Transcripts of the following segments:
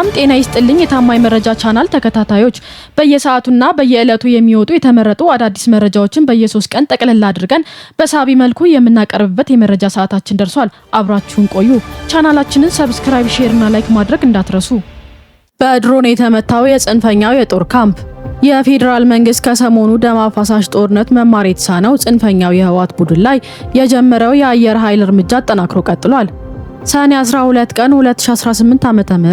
ሰላም ጤና ይስጥልኝ የታማኝ መረጃ ቻናል ተከታታዮች በየሰዓቱና በየዕለቱ የሚወጡ የተመረጡ አዳዲስ መረጃዎችን በየ3 ቀን ጠቅለል አድርገን በሳቢ መልኩ የምናቀርብበት የመረጃ ሰዓታችን ደርሷል። አብራችሁን ቆዩ። ቻናላችንን ሰብስክራይብ፣ ሼር እና ላይክ ማድረግ እንዳትረሱ። በድሮን የተመታው የጽንፈኛው የጦር ካምፕ የፌዴራል መንግስት ከሰሞኑ ደም አፋሳሽ ጦርነት መማር የተሳነው ጽንፈኛው የህወሓት ቡድን ላይ የጀመረው የአየር ኃይል እርምጃ አጠናክሮ ቀጥሏል። ሰኔ 12 ቀን 2018 ዓ.ም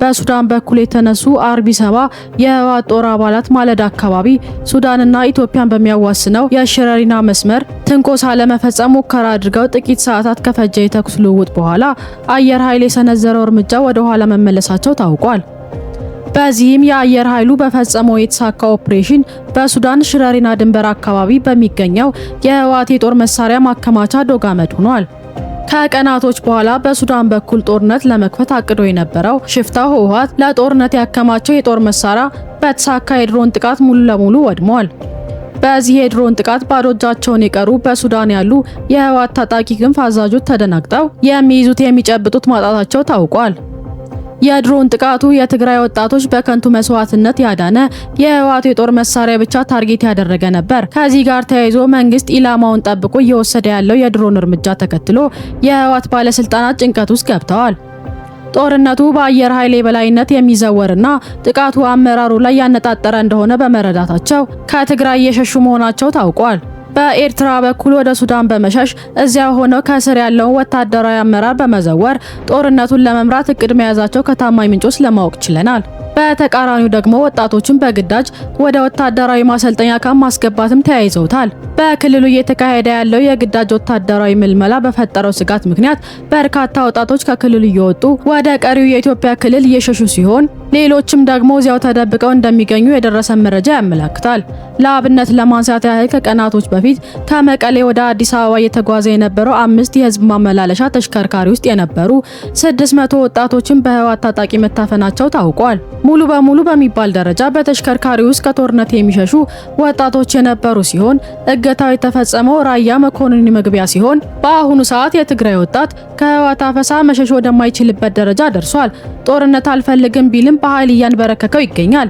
በሱዳን በኩል የተነሱ አርቢ-7 የህወሓት ጦር አባላት ማለዳ አካባቢ ሱዳንና ኢትዮጵያን በሚያዋስነው የሽረሪና መስመር ትንኮሳ ለመፈጸም ሙከራ አድርገው ጥቂት ሰዓታት ከፈጀ የተኩስ ልውውጥ በኋላ አየር ኃይል የሰነዘረው እርምጃ ወደ ኋላ መመለሳቸው ታውቋል። በዚህም የአየር ኃይሉ በፈጸመው የተሳካ ኦፕሬሽን በሱዳን ሽረሪና ድንበር አካባቢ በሚገኘው የህወሓት የጦር መሳሪያ ማከማቻ ዶጋመድ ሆኗል። ከቀናቶች በኋላ በሱዳን በኩል ጦርነት ለመክፈት አቅዶ የነበረው ሽፍታው ህወሓት ለጦርነት ያከማቸው የጦር መሳሪያ በተሳካ የድሮን ጥቃት ሙሉ ለሙሉ ወድሟል። በዚህ የድሮን ጥቃት ባዶ እጃቸውን የቀሩ በሱዳን ያሉ የህወሓት ታጣቂ ክንፍ አዛዦች ተደናግጠው የሚይዙት የሚጨብጡት ማጣታቸው ታውቋል። የድሮን ጥቃቱ የትግራይ ወጣቶች በከንቱ መስዋዕትነት ያዳነ የህወሓት የጦር መሳሪያ ብቻ ታርጌት ያደረገ ነበር። ከዚህ ጋር ተያይዞ መንግስት ኢላማውን ጠብቆ እየወሰደ ያለው የድሮን እርምጃ ተከትሎ የህወሓት ባለስልጣናት ጭንቀት ውስጥ ገብተዋል። ጦርነቱ በአየር ኃይል የበላይነት የሚዘወርና ጥቃቱ አመራሩ ላይ ያነጣጠረ እንደሆነ በመረዳታቸው ከትግራይ እየሸሹ መሆናቸው ታውቋል። በኤርትራ በኩል ወደ ሱዳን በመሸሽ እዚያው ሆነው ከስር ያለውን ወታደራዊ አመራር በመዘወር ጦርነቱን ለመምራት እቅድ መያዛቸው ከታማኝ ምንጮች ለማወቅ ችለናል። በተቃራኒው ደግሞ ወጣቶችን በግዳጅ ወደ ወታደራዊ ማሰልጠኛ ካምፕ ማስገባትም ተያይዘውታል። በክልሉ እየተካሄደ ያለው የግዳጅ ወታደራዊ ምልመላ በፈጠረው ስጋት ምክንያት በርካታ ወጣቶች ከክልሉ እየወጡ ወደ ቀሪው የኢትዮጵያ ክልል እየሸሹ ሲሆን ሌሎችም ደግሞ እዚያው ተደብቀው እንደሚገኙ የደረሰ መረጃ ያመለክታል። ለአብነት ለማንሳት ያህል ከቀናቶች በፊት ከመቀሌ ወደ አዲስ አበባ እየተጓዘ የነበረው 5 የህዝብ ማመላለሻ ተሽከርካሪ ውስጥ የነበሩ 600 ወጣቶችን በህወሓት ታጣቂ መታፈናቸው ታውቋል። ሙሉ በሙሉ በሚባል ደረጃ በተሽከርካሪ ውስጥ ከጦርነት የሚሸሹ ወጣቶች የነበሩ ሲሆን እገታው የተፈጸመው ራያ መኮንን መግቢያ ሲሆን በአሁኑ ሰዓት የትግራይ ወጣት ከህወሓት አፈሳ መሸሽ ወደማይችልበት ደረጃ ደርሷል። ጦርነት አልፈልግም ቢልም በኃይል እያንበረከከው ይገኛል።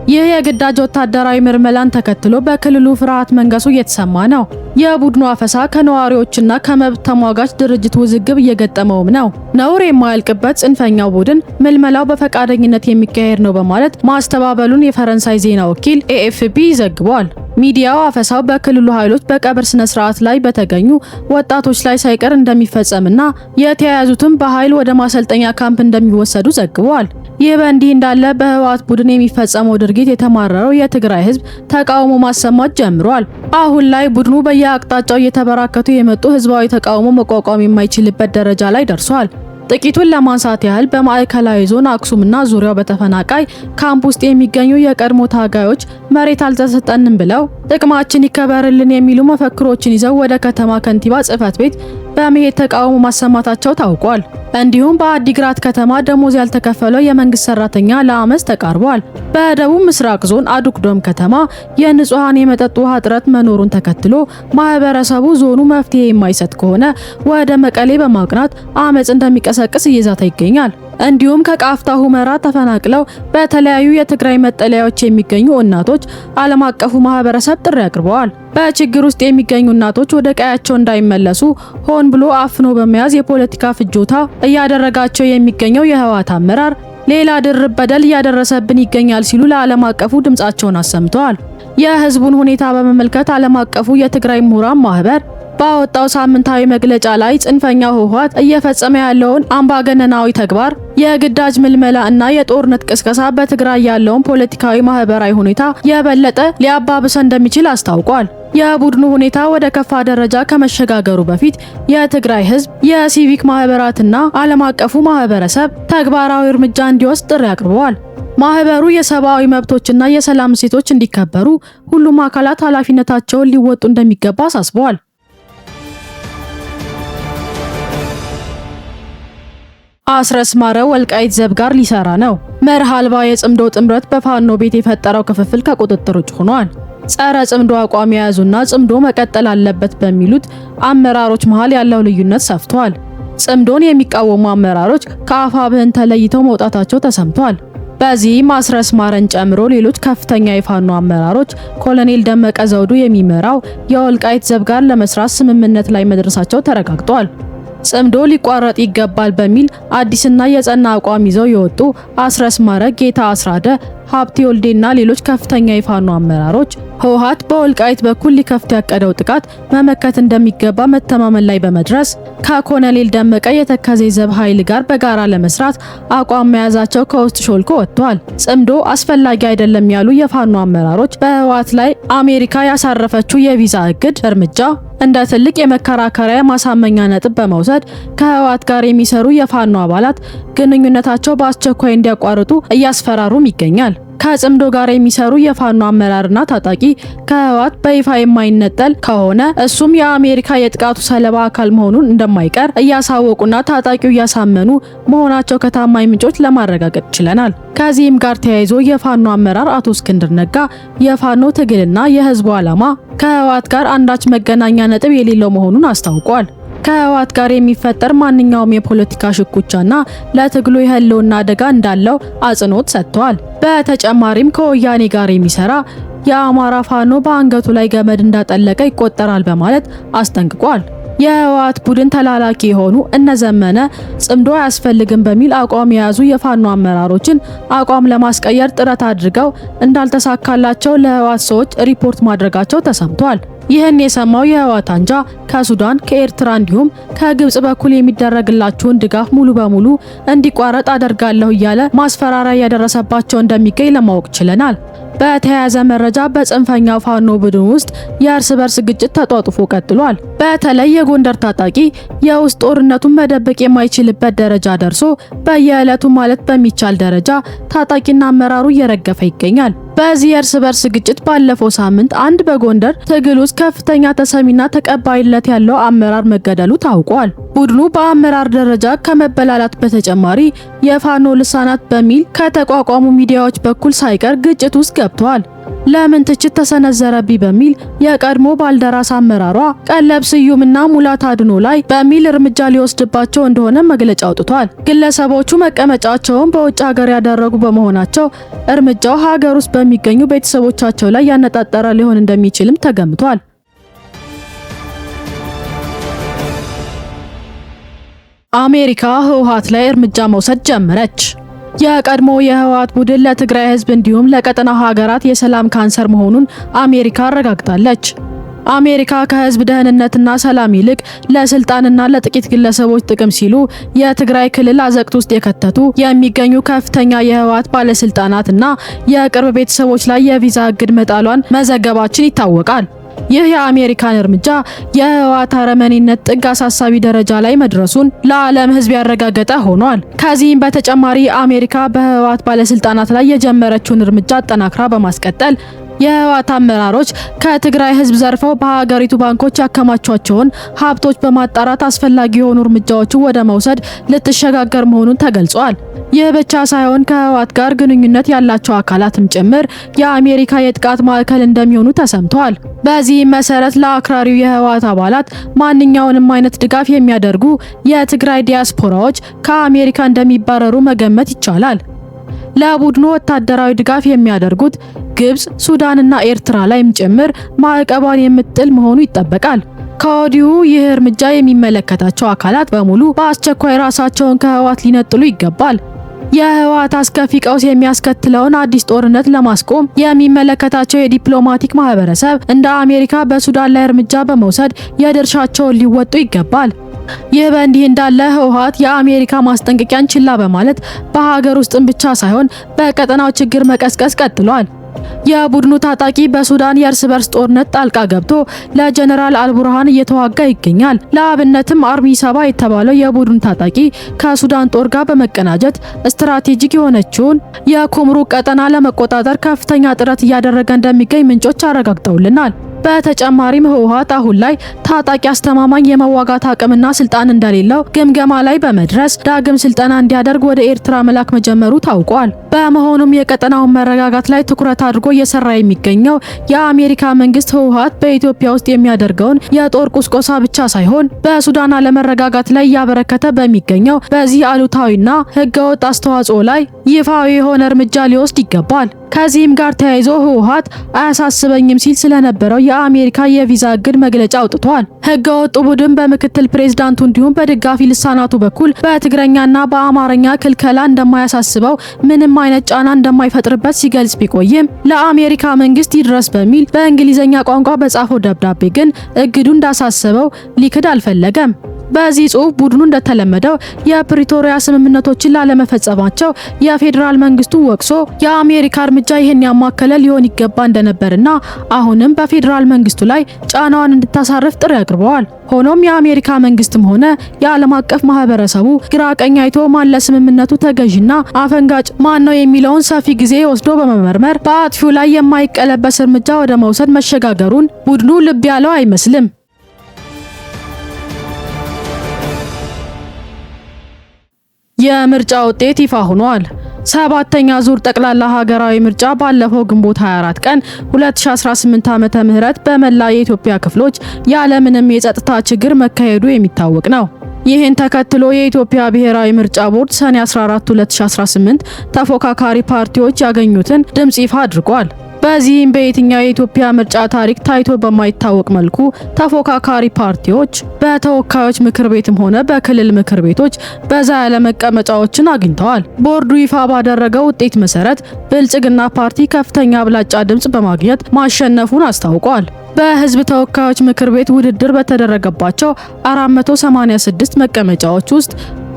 ይህ የግዳጅ ወታደራዊ ምርመላን ተከትሎ በክልሉ ፍርሃት መንገሱ እየተሰማ ነው። የቡድኑ አፈሳ ከነዋሪዎችና ከመብት ተሟጋች ድርጅት ውዝግብ እየገጠመውም ነው። ነውር የማያልቅበት ጽንፈኛው ቡድን ምልመላው በፈቃደኝነት የሚካሄድ ነው በማለት ማስተባበሉን የፈረንሳይ ዜና ወኪል ኤኤፍፒ ዘግቧል። ሚዲያው አፈሳው በክልሉ ኃይሎች በቀብር ስነ ስርዓት ላይ በተገኙ ወጣቶች ላይ ሳይቀር እንደሚፈጸምና የተያያዙትም በኃይል ወደ ማሰልጠኛ ካምፕ እንደሚወሰዱ ዘግቧል። ይህ በእንዲህ እንዳለ በህወሓት ቡድን የሚፈጸመው ድርጊት የተማረረው የትግራይ ህዝብ ተቃውሞ ማሰማት ጀምሯል። አሁን ላይ ቡድኑ በየአቅጣጫው እየተበራከቱ የመጡ ህዝባዊ ተቃውሞ መቋቋም የማይችልበት ደረጃ ላይ ደርሷል። ጥቂቱን ለማንሳት ያህል በማዕከላዊ ዞን አክሱምና ዙሪያው በተፈናቃይ ካምፕ ውስጥ የሚገኙ የቀድሞ ታጋዮች መሬት አልተሰጠንም ብለው ጥቅማችን ይከበርልን የሚሉ መፈክሮችን ይዘው ወደ ከተማ ከንቲባ ጽሕፈት ቤት በመሄድ ተቃውሞ ማሰማታቸው ታውቋል። እንዲሁም በአዲግራት ከተማ ደሞዝ ያልተከፈለው የመንግስት ሰራተኛ ለአመፅ ተቃርቧል። በደቡብ ምስራቅ ዞን አዱክዶም ከተማ የንጹሃን የመጠጥ ውሃ እጥረት መኖሩን ተከትሎ ማህበረሰቡ ዞኑ መፍትሄ የማይሰጥ ከሆነ ወደ መቀሌ በማቅናት አመፅ እንደሚቀሰቅስ እየዛተ ይገኛል። እንዲሁም ከቃፍታ ሁመራ ተፈናቅለው በተለያዩ የትግራይ መጠለያዎች የሚገኙ እናቶች ዓለም አቀፉ ማህበረሰብ ጥሪ አቅርበዋል። በችግር ውስጥ የሚገኙ እናቶች ወደ ቀያቸው እንዳይመለሱ ሆን ብሎ አፍኖ በመያዝ የፖለቲካ ፍጆታ እያደረጋቸው የሚገኘው የህወሓት አመራር ሌላ ድርብ በደል እያደረሰብን ይገኛል ሲሉ ለዓለም አቀፉ ድምጻቸውን አሰምተዋል። የህዝቡን ሁኔታ በመመልከት ዓለም አቀፉ የትግራይ ምሁራን ማህበር ባወጣው ሳምንታዊ መግለጫ ላይ ጽንፈኛው ህወሓት እየፈጸመ ያለውን አምባገነናዊ ተግባር የግዳጅ ምልመላ እና የጦርነት ቅስቀሳ በትግራይ ያለውን ፖለቲካዊ ማህበራዊ ሁኔታ የበለጠ ሊያባብሰ እንደሚችል አስታውቋል። የቡድኑ ሁኔታ ወደ ከፋ ደረጃ ከመሸጋገሩ በፊት የትግራይ ህዝብ፣ የሲቪክ ማህበራትና ዓለም አቀፉ ማህበረሰብ ተግባራዊ እርምጃ እንዲወስድ ጥሪ አቅርበዋል። ማህበሩ የሰብአዊ መብቶችና የሰላም እሴቶች እንዲከበሩ ሁሉም አካላት ኃላፊነታቸውን ሊወጡ እንደሚገባ አሳስበዋል። አስረስ ማረው ወልቃይት ዘብ ጋር ሊሰራ ነው። መርህ አልባ የጽምዶ ጥምረት በፋኖ ቤት የፈጠረው ክፍፍል ከቁጥጥር ውጭ ሆኗል። ጸረ ጽምዶ አቋም የያዙና ጽምዶ መቀጠል አለበት በሚሉት አመራሮች መሃል ያለው ልዩነት ሰፍቷል። ጽምዶን የሚቃወሙ አመራሮች ከአፋብኃ ተለይተው መውጣታቸው ተሰምቷል። በዚህም አስረስ ማረን ጨምሮ ሌሎች ከፍተኛ የፋኖ አመራሮች ኮሎኔል ደመቀ ዘውዱ የሚመራው የወልቃይት ዘብ ጋር ለመስራት ስምምነት ላይ መድረሳቸው ተረጋግጧል። ጽምዶ ሊቋረጥ ይገባል በሚል አዲስና የጸና አቋም ይዘው የወጡ አስረስ ማረ፣ ጌታ አስራደ፣ ሀብቴ ወልዴና ሌሎች ከፍተኛ የፋኖ አመራሮች ህወሓት በወልቃይት በኩል ሊከፍት ያቀደው ጥቃት መመከት እንደሚገባ መተማመን ላይ በመድረስ ከኮሎኔል ደመቀ የተከዜ ዘብ ኃይል ጋር በጋራ ለመስራት አቋም መያዛቸው ከውስጥ ሾልኮ ወጥቷል። ጽምዶ አስፈላጊ አይደለም ያሉ የፋኖ አመራሮች በህወሓት ላይ አሜሪካ ያሳረፈችው የቪዛ እግድ እርምጃ እንደ ትልቅ የመከራከሪያ ማሳመኛ ነጥብ በመውሰድ ከህወሓት ጋር የሚሰሩ የፋኖ አባላት ግንኙነታቸው በአስቸኳይ እንዲያቋርጡ እያስፈራሩም ይገኛል። ከጽምዶ ጋር የሚሰሩ የፋኖ አመራርና ታጣቂ ከህወሓት በይፋ የማይነጠል ከሆነ እሱም የአሜሪካ የጥቃቱ ሰለባ አካል መሆኑን እንደማይቀር እያሳወቁና ታጣቂው እያሳመኑ መሆናቸው ከታማኝ ምንጮች ለማረጋገጥ ችለናል። ከዚህም ጋር ተያይዞ የፋኖ አመራር አቶ እስክንድር ነጋ የፋኖ ትግልና የህዝቡ ዓላማ ከህወሓት ጋር አንዳች መገናኛ ነጥብ የሌለው መሆኑን አስታውቋል። ከህወሓት ጋር የሚፈጠር ማንኛውም የፖለቲካ ሽኩቻና ለትግሉ የህልውና አደጋ እንዳለው አጽንኦት ሰጥተዋል። በተጨማሪም ከወያኔ ጋር የሚሰራ የአማራ ፋኖ በአንገቱ ላይ ገመድ እንዳጠለቀ ይቆጠራል በማለት አስጠንቅቋል። የህወሓት ቡድን ተላላኪ የሆኑ እነዘመነ ጽምዶ አያስፈልግም በሚል አቋም የያዙ የፋኖ አመራሮችን አቋም ለማስቀየር ጥረት አድርገው እንዳልተሳካላቸው ለህወሓት ሰዎች ሪፖርት ማድረጋቸው ተሰምቷል። ይህን የሰማው የህወሓት አንጃ ከሱዳን፣ ከኤርትራ እንዲሁም ከግብጽ በኩል የሚደረግላቸውን ድጋፍ ሙሉ በሙሉ እንዲቋረጥ አደርጋለሁ እያለ ማስፈራሪያ እያደረሰባቸው እንደሚገኝ ለማወቅ ችለናል። በተያያዘ መረጃ በጽንፈኛው ፋኖ ቡድን ውስጥ የእርስ በርስ ግጭት ተጧጡፎ ቀጥሏል። በተለይ የጎንደር ታጣቂ የውስጥ ጦርነቱን መደበቅ የማይችልበት ደረጃ ደርሶ በየዕለቱ ማለት በሚቻል ደረጃ ታጣቂና አመራሩ እየረገፈ ይገኛል። በዚህ የእርስ በርስ ግጭት ባለፈው ሳምንት አንድ በጎንደር ትግል ውስጥ ከፍተኛ ተሰሚና ተቀባይነት ያለው አመራር መገደሉ ታውቋል። ቡድኑ በአመራር ደረጃ ከመበላላት በተጨማሪ የፋኖ ልሳናት በሚል ከተቋቋሙ ሚዲያዎች በኩል ሳይቀር ግጭት ውስጥ ገብተዋል። ለምን ትችት ተሰነዘረብኝ በሚል የቀድሞ ባልደራስ አመራሯ ቀለብ ስዩምና ሙላት አድኖ ላይ በሚል እርምጃ ሊወስድባቸው እንደሆነ መግለጫ አውጥቷል። ግለሰቦቹ መቀመጫቸውን በውጭ ሀገር ያደረጉ በመሆናቸው እርምጃው ሀገር ውስጥ በሚገኙ ቤተሰቦቻቸው ላይ ያነጣጠረ ሊሆን እንደሚችልም ተገምቷል። አሜሪካ ህወሓት ላይ እርምጃ መውሰድ ጀመረች። የቀድሞ የህወሓት ቡድን ለትግራይ ህዝብ እንዲሁም ለቀጠናው ሀገራት የሰላም ካንሰር መሆኑን አሜሪካ አረጋግጣለች። አሜሪካ ከህዝብ ደህንነትና ሰላም ይልቅ ለስልጣንና ለጥቂት ግለሰቦች ጥቅም ሲሉ የትግራይ ክልል አዘቅት ውስጥ የከተቱ የሚገኙ ከፍተኛ የህወሓት ባለስልጣናትና የቅርብ ቤተሰቦች ላይ የቪዛ እግድ መጣሏን መዘገባችን ይታወቃል። ይህ የአሜሪካን እርምጃ የህወሓት አረመኔነት ጥግ አሳሳቢ ደረጃ ላይ መድረሱን ለዓለም ህዝብ ያረጋገጠ ሆኗል። ከዚህም በተጨማሪ አሜሪካ በህወሓት ባለስልጣናት ላይ የጀመረችውን እርምጃ አጠናክራ በማስቀጠል የህወሓት አመራሮች ከትግራይ ህዝብ ዘርፈው በሀገሪቱ ባንኮች ያከማቿቸውን ሀብቶች በማጣራት አስፈላጊ የሆኑ እርምጃዎችን ወደ መውሰድ ልትሸጋገር መሆኑን ተገልጿል። ይህ ብቻ ሳይሆን ከህወሓት ጋር ግንኙነት ያላቸው አካላትም ጭምር የአሜሪካ የጥቃት ማዕከል እንደሚሆኑ ተሰምቷል። በዚህም መሰረት ለአክራሪው የህወሓት አባላት ማንኛውንም አይነት ድጋፍ የሚያደርጉ የትግራይ ዲያስፖራዎች ከአሜሪካ እንደሚባረሩ መገመት ይቻላል። ለቡድኑ ወታደራዊ ድጋፍ የሚያደርጉት ግብጽ፣ ሱዳንና ኤርትራ ላይም ጭምር ማዕቀቧን የምትጥል መሆኑ ይጠበቃል። ከወዲሁ ይህ እርምጃ የሚመለከታቸው አካላት በሙሉ በአስቸኳይ ራሳቸውን ከህወሓት ሊነጥሉ ይገባል። የህወሓት አስከፊ ቀውስ የሚያስከትለውን አዲስ ጦርነት ለማስቆም የሚመለከታቸው የዲፕሎማቲክ ማህበረሰብ እንደ አሜሪካ በሱዳን ላይ እርምጃ በመውሰድ የድርሻቸውን ሊወጡ ይገባል። ይህ በእንዲህ እንዳለ ህወሓት የአሜሪካ ማስጠንቀቂያን ችላ በማለት በሀገር ውስጥም ብቻ ሳይሆን በቀጠናው ችግር መቀስቀስ ቀጥሏል። የቡድኑ ታጣቂ በሱዳን የእርስ በርስ ጦርነት ጣልቃ ገብቶ ለጀነራል አልቡርሃን እየተዋጋ ይገኛል። ለአብነትም አርሚ 7 የተባለው የቡድኑ ታጣቂ ከሱዳን ጦር ጋር በመቀናጀት ስትራቴጂክ የሆነችውን የኩምሩክ ቀጠና ለመቆጣጠር ከፍተኛ ጥረት እያደረገ እንደሚገኝ ምንጮች አረጋግጠውልናል። በተጨማሪም ህወሓት አሁን ላይ ታጣቂ አስተማማኝ የመዋጋት አቅምና ስልጣን እንደሌለው ግምገማ ላይ በመድረስ ዳግም ስልጠና እንዲያደርግ ወደ ኤርትራ መላክ መጀመሩ ታውቋል። በመሆኑም የቀጠናውን መረጋጋት ላይ ትኩረት አድርጎ እየሰራ የሚገኘው የአሜሪካ መንግስት ህወሓት በኢትዮጵያ ውስጥ የሚያደርገውን የጦር ቁስቆሳ ብቻ ሳይሆን በሱዳን አለመረጋጋት ላይ እያበረከተ በሚገኘው በዚህ አሉታዊና ህገወጥ አስተዋጽኦ ላይ ይፋዊ የሆነ እርምጃ ሊወስድ ይገባል። ከዚህም ጋር ተያይዞ ህወሓት አያሳስበኝም ሲል ስለነበረው የአሜሪካ የቪዛ እግድ መግለጫ አውጥቷል። ህገወጡ ቡድን በምክትል ፕሬዝዳንቱ እንዲሁም በድጋፊ ልሳናቱ በኩል በትግረኛና በአማርኛ ክልከላ እንደማያሳስበው ምንም አይነት ጫና እንደማይፈጥርበት ሲገልጽ ቢቆይም ለአሜሪካ መንግስት ይድረስ በሚል በእንግሊዝኛ ቋንቋ በጻፈው ደብዳቤ ግን እግዱ እንዳሳሰበው ሊክድ አልፈለገም። በዚህ ጽሑፍ ቡድኑ እንደተለመደው የፕሪቶሪያ ስምምነቶችን ላለመፈጸማቸው የፌዴራል መንግስቱ ወቅሶ የአሜሪካ እርምጃ ይህን ያማከለ ሊሆን ይገባ እንደነበርና አሁንም በፌዴራል መንግስቱ ላይ ጫናዋን እንድታሳርፍ ጥሪ አቅርበዋል። ሆኖም የአሜሪካ መንግስትም ሆነ የዓለም አቀፍ ማህበረሰቡ ግራ ቀኝ አይቶ ማን ለስምምነቱ ተገዥና አፈንጋጭ ማን ነው የሚለውን ሰፊ ጊዜ ወስዶ በመመርመር በአጥፊው ላይ የማይቀለበስ እርምጃ ወደ መውሰድ መሸጋገሩን ቡድኑ ልብ ያለው አይመስልም። የምርጫ ውጤት ይፋ ሆኗል። ሰባተኛ ዙር ጠቅላላ ሀገራዊ ምርጫ ባለፈው ግንቦት 24 ቀን 2018 ዓመተ ምህረት በመላ የኢትዮጵያ ክፍሎች ያለምንም የጸጥታ ችግር መካሄዱ የሚታወቅ ነው። ይህን ተከትሎ የኢትዮጵያ ብሔራዊ ምርጫ ቦርድ ሰኔ 14 2018 ተፎካካሪ ፓርቲዎች ያገኙትን ድምጽ ይፋ አድርጓል። በዚህም በየትኛው የኢትዮጵያ ምርጫ ታሪክ ታይቶ በማይታወቅ መልኩ ተፎካካሪ ፓርቲዎች በተወካዮች ምክር ቤትም ሆነ በክልል ምክር ቤቶች በዛ ያለ መቀመጫዎችን አግኝተዋል። ቦርዱ ይፋ ባደረገው ውጤት መሰረት ብልጽግና ፓርቲ ከፍተኛ አብላጫ ድምጽ በማግኘት ማሸነፉን አስታውቋል። በህዝብ ተወካዮች ምክር ቤት ውድድር በተደረገባቸው 486 መቀመጫዎች ውስጥ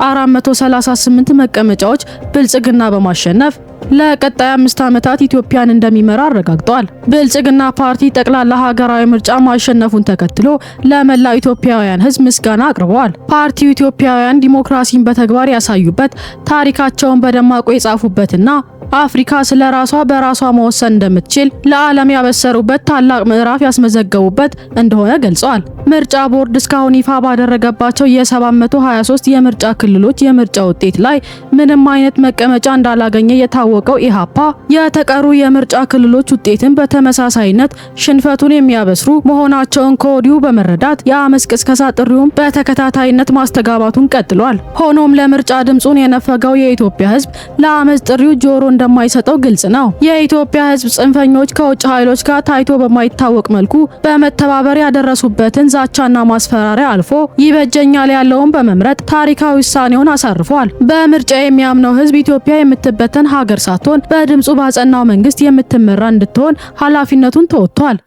438 መቀመጫዎች ብልጽግና በማሸነፍ ለቀጣይ 5 ዓመታት ኢትዮጵያን እንደሚመራ አረጋግጧል። ብልጽግና ፓርቲ ጠቅላላ ሀገራዊ ምርጫ ማሸነፉን ተከትሎ ለመላው ኢትዮጵያውያን ህዝብ ምስጋና አቅርበዋል። ፓርቲው ኢትዮጵያውያን ዲሞክራሲን በተግባር ያሳዩበት፣ ታሪካቸውን በደማቁ የጻፉበትና አፍሪካ ስለ ራሷ በራሷ መወሰን እንደምትችል ለዓለም ያበሰሩበት ታላቅ ምዕራፍ ያስመዘገቡበት እንደሆነ ገልጿል። ምርጫ ቦርድ እስካሁን ይፋ ባደረገባቸው የ723 የምርጫ ክልሎች የምርጫ ውጤት ላይ ምንም አይነት መቀመጫ እንዳላገኘ የታወቀው ኢሃፓ የተቀሩ የምርጫ ክልሎች ውጤትን በተመሳሳይነት ሽንፈቱን የሚያበስሩ መሆናቸውን ከወዲሁ በመረዳት የአመፅ ቅስቀሳ ጥሪውን በተከታታይነት ማስተጋባቱን ቀጥሏል። ሆኖም ለምርጫ ድምጹን የነፈገው የኢትዮጵያ ህዝብ ለአመፅ ጥሪው ጆሮ እንደማይሰጠው ግልጽ ነው። የኢትዮጵያ ህዝብ ጽንፈኞች ከውጭ ኃይሎች ጋር ታይቶ በማይታወቅ መልኩ በመተባበር ያደረሱበትን ዛቻና ማስፈራሪያ አልፎ ይበጀኛል ያለውን በመምረጥ ታሪካዊ ውሳኔውን አሳርፏል። በምርጫ የሚያምነው ህዝብ ኢትዮጵያ የምትበተን ሀገር ሳትሆን በድምጹ ባጸናው መንግስት የምትመራ እንድትሆን ኃላፊነቱን ተወጥቷል።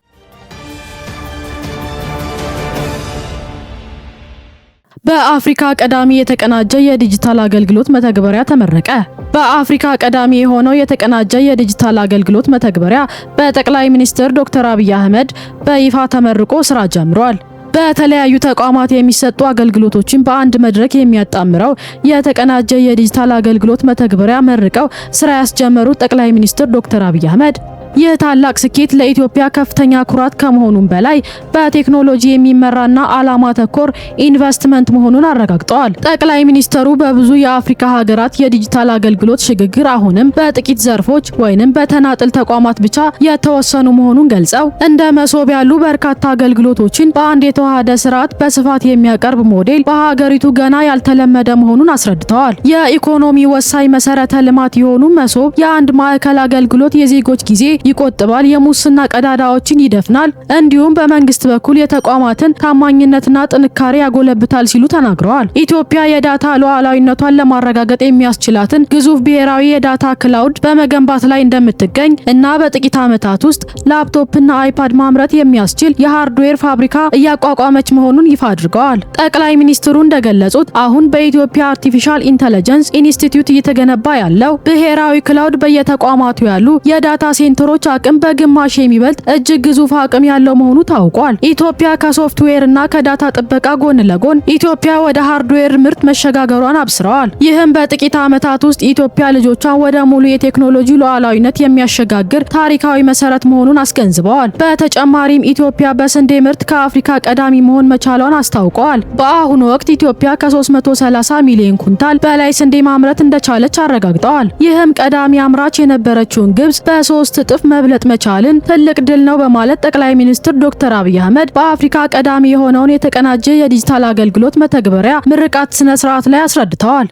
በአፍሪካ ቀዳሚ የተቀናጀ የዲጂታል አገልግሎት መተግበሪያ ተመረቀ። በአፍሪካ ቀዳሚ የሆነው የተቀናጀ የዲጂታል አገልግሎት መተግበሪያ በጠቅላይ ሚኒስትር ዶክተር አብይ አህመድ በይፋ ተመርቆ ስራ ጀምሯል። በተለያዩ ተቋማት የሚሰጡ አገልግሎቶችን በአንድ መድረክ የሚያጣምረው የተቀናጀ የዲጂታል አገልግሎት መተግበሪያ መርቀው ስራ ያስጀመሩት ጠቅላይ ሚኒስትር ዶክተር አብይ አህመድ ይህ ታላቅ ስኬት ለኢትዮጵያ ከፍተኛ ኩራት ከመሆኑም በላይ በቴክኖሎጂ የሚመራና ዓላማ ተኮር ኢንቨስትመንት መሆኑን አረጋግጠዋል። ጠቅላይ ሚኒስትሩ በብዙ የአፍሪካ ሀገራት የዲጂታል አገልግሎት ሽግግር አሁንም በጥቂት ዘርፎች ወይንም በተናጥል ተቋማት ብቻ የተወሰኑ መሆኑን ገልጸው እንደ መሶብ ያሉ በርካታ አገልግሎቶችን በአንድ የተዋሃደ ስርዓት በስፋት የሚያቀርብ ሞዴል በሀገሪቱ ገና ያልተለመደ መሆኑን አስረድተዋል። የኢኮኖሚ ወሳኝ መሰረተ ልማት የሆኑ መሶብ የአንድ ማዕከል አገልግሎት የዜጎች ጊዜ ይቆጥባል፣ የሙስና ቀዳዳዎችን ይደፍናል፣ እንዲሁም በመንግስት በኩል የተቋማትን ታማኝነትና ጥንካሬ ያጎለብታል ሲሉ ተናግረዋል። ኢትዮጵያ የዳታ ሉዓላዊነቷን ለማረጋገጥ የሚያስችላትን ግዙፍ ብሔራዊ የዳታ ክላውድ በመገንባት ላይ እንደምትገኝ እና በጥቂት ዓመታት ውስጥ ላፕቶፕና አይፓድ ማምረት የሚያስችል የሃርድዌር ፋብሪካ እያቋቋመች መሆኑን ይፋ አድርገዋል። ጠቅላይ ሚኒስትሩ እንደገለጹት አሁን በኢትዮጵያ አርቲፊሻል ኢንተለጀንስ ኢንስቲትዩት እየተገነባ ያለው ብሔራዊ ክላውድ በየተቋማቱ ያሉ የዳታ ሴንተሮች ሀገሮች አቅም በግማሽ የሚበልጥ እጅግ ግዙፍ አቅም ያለው መሆኑ ታውቋል። ኢትዮጵያ ከሶፍትዌር እና ከዳታ ጥበቃ ጎን ለጎን ኢትዮጵያ ወደ ሃርድዌር ምርት መሸጋገሯን አብስረዋል። ይህም በጥቂት ዓመታት ውስጥ ኢትዮጵያ ልጆቿን ወደ ሙሉ የቴክኖሎጂ ሉዓላዊነት የሚያሸጋግር ታሪካዊ መሰረት መሆኑን አስገንዝበዋል። በተጨማሪም ኢትዮጵያ በስንዴ ምርት ከአፍሪካ ቀዳሚ መሆን መቻሏን አስታውቀዋል። በአሁኑ ወቅት ኢትዮጵያ ከ330 ሚሊዮን ኩንታል በላይ ስንዴ ማምረት እንደቻለች አረጋግጠዋል። ይህም ቀዳሚ አምራች የነበረችውን ግብጽ በ3 እጥፍ መብለጥ መቻልን ትልቅ ድል ነው በማለት ጠቅላይ ሚኒስትር ዶክተር አብይ አህመድ በአፍሪካ ቀዳሚ የሆነውን የተቀናጀ የዲጂታል አገልግሎት መተግበሪያ ምርቃት ስነ ስርዓት ላይ አስረድተዋል።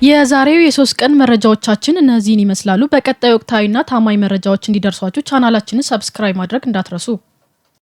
የዛሬው የ3 ቀን መረጃዎቻችን እነዚህን ይመስላሉ። በቀጣይ ወቅታዊና ታማኝ መረጃዎች እንዲደርሷችሁ ቻናላችንን ሰብስክራይብ ማድረግ እንዳትረሱ።